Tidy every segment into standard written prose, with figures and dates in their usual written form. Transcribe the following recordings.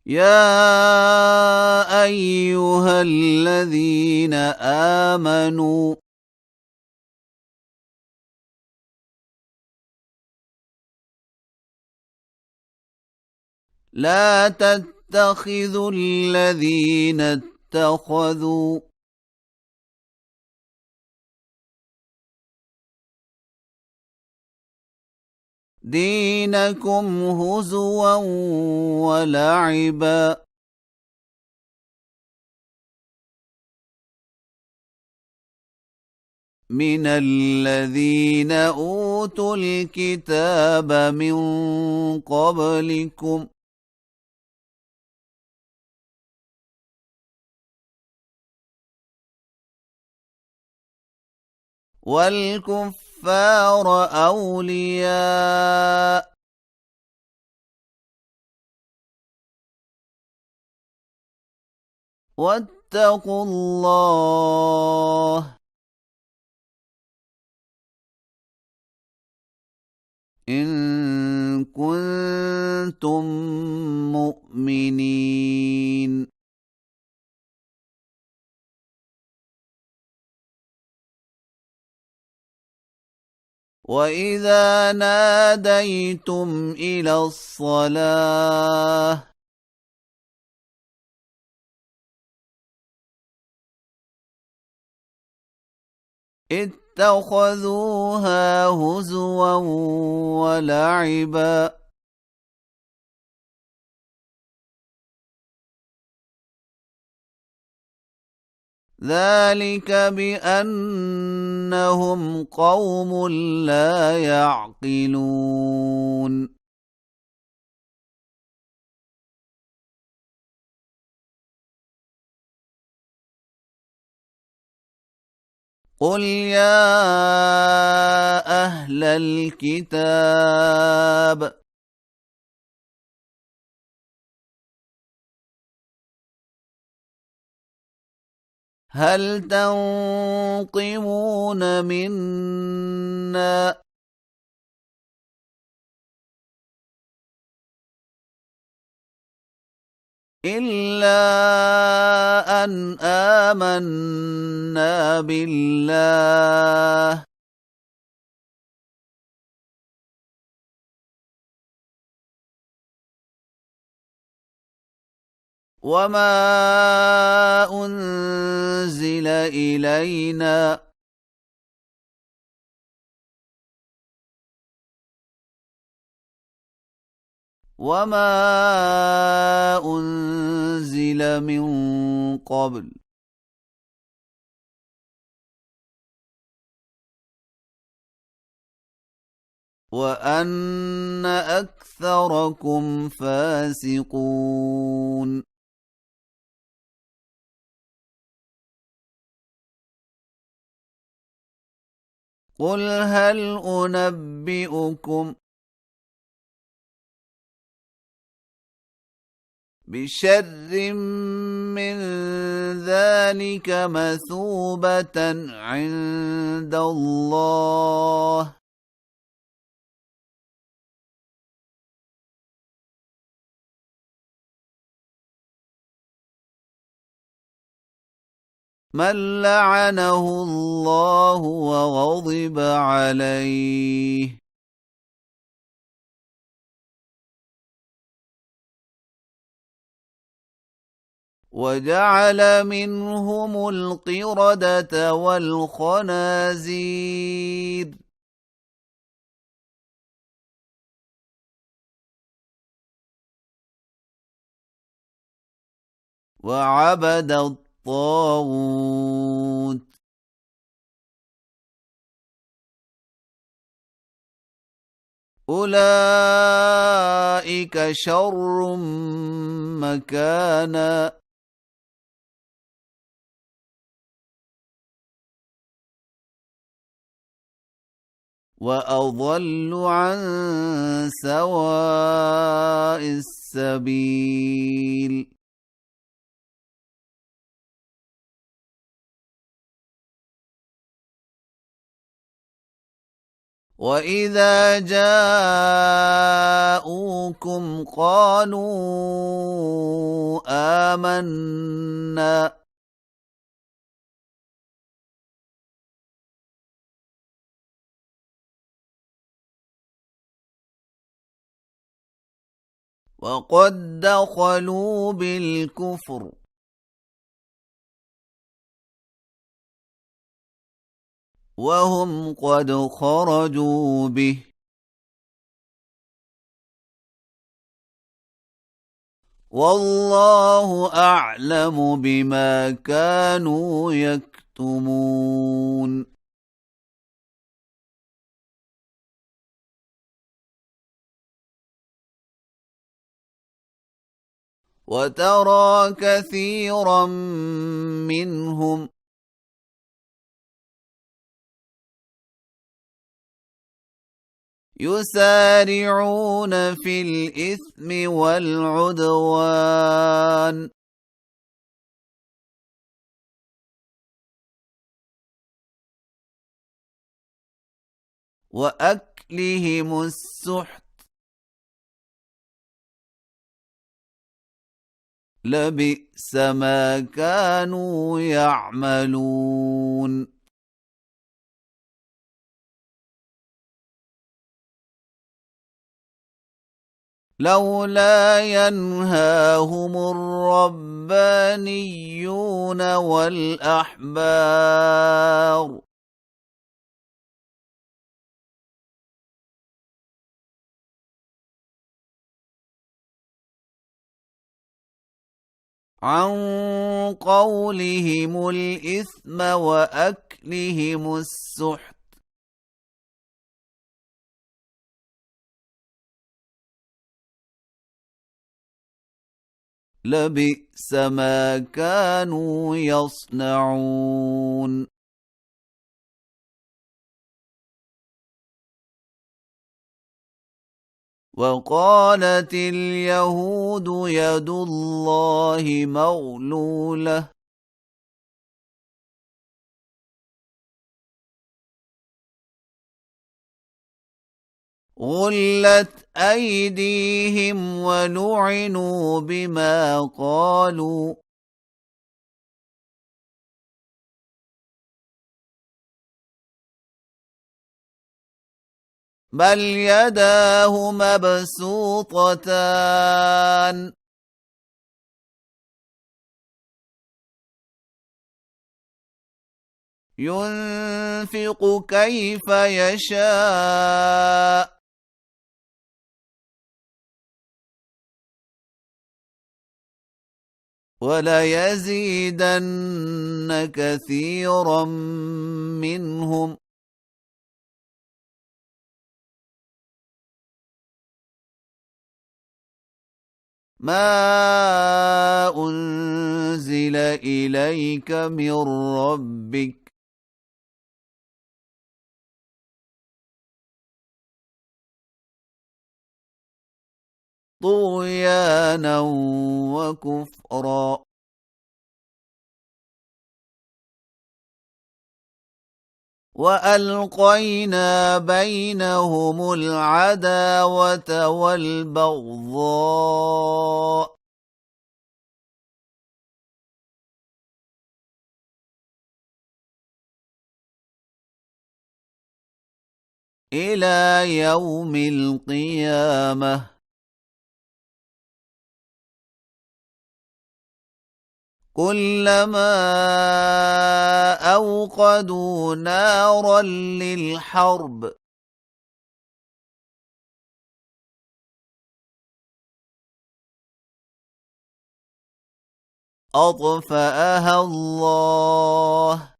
يا أيها الذين آمنوا لا تتخذوا الذين اتخذوا دينكم هزوا ولعبا من الذين أوتوا الكتاب من قبلكم والكفار أولياء واتقوا الله إن كنتم مؤمنين وإذا ناديتم إلى الصلاة اتخذوها هزوا ولعبا ذلك بأنهم قوم لا يعقلون قل يا أهل الكتاب هل تنقمون منا إلا أن آمنا بالله وما أنزل إلينا وما أنزل من قبل وأن أكثركم فاسقون قل هل أنبئكم بشر من ذلك مثوبة عند الله من لعنه الله وغضب عليه وجعل منهم القردة والخنازير وعبد الطاغوت أولئك شر مكانا وأضل عن سواء السبيل وإذا جاءوكم قالوا آمنا وقد دخلوا بالكفر وهم قد خرجوا به والله أعلم بما كانوا يكتمون وترى كثيرا منهم يسارعون في الإثم والعدوان وأكلهم السحت لبئس ما كانوا يعملون لولا ينهاهم الربانيون والأحبار عن قولهم الإثم وأكلهم السحت لبئس ما كانوا يصنعون وقالت اليهود يد الله مغلولة غلت أيديهم ولعنوا بما قالوا بل يداه مبسوطتان ينفق كيف يشاء وليزيدن كثيرا منهم ما أنزل إليك من ربك طغيانا وكفرا وألقينا بينهم العداوة والبغضاء إلى يوم القيامة كلما أوقدوا نارا للحرب أطفأها الله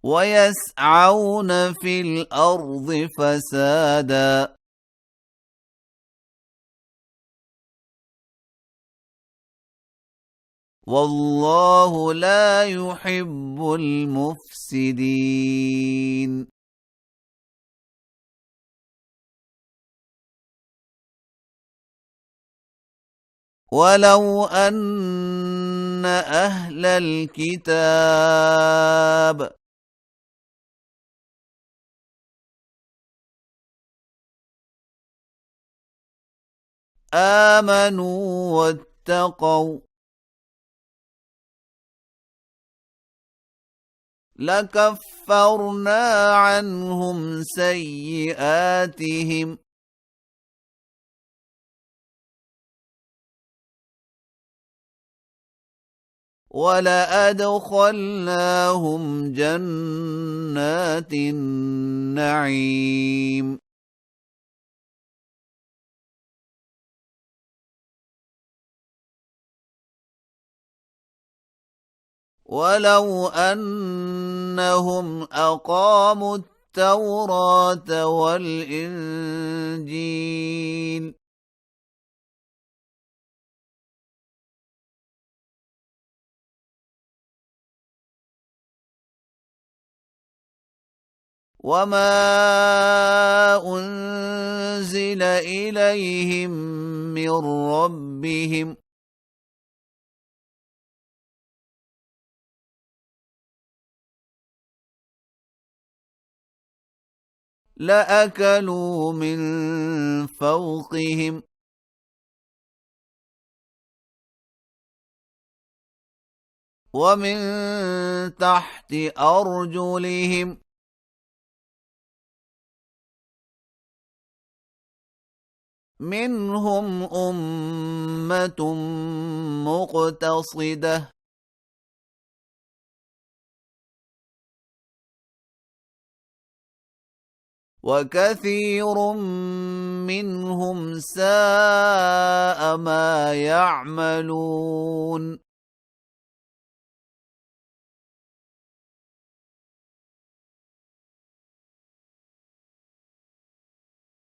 ويسعون في الأرض فسادا والله لا يحب المفسدين ولو أن أهل الكتاب آمنوا واتقوا لكفرنا عنهم سيئاتهم ولأدخلناهم جنات النعيم ولو أنهم أقاموا التوراة والإنجيل وما أنزل إليهم من ربهم لأكلوا من فوقهم ومن تحت أرجلهم منهم أمة مقتصدة وكثير منهم ساء ما يعملون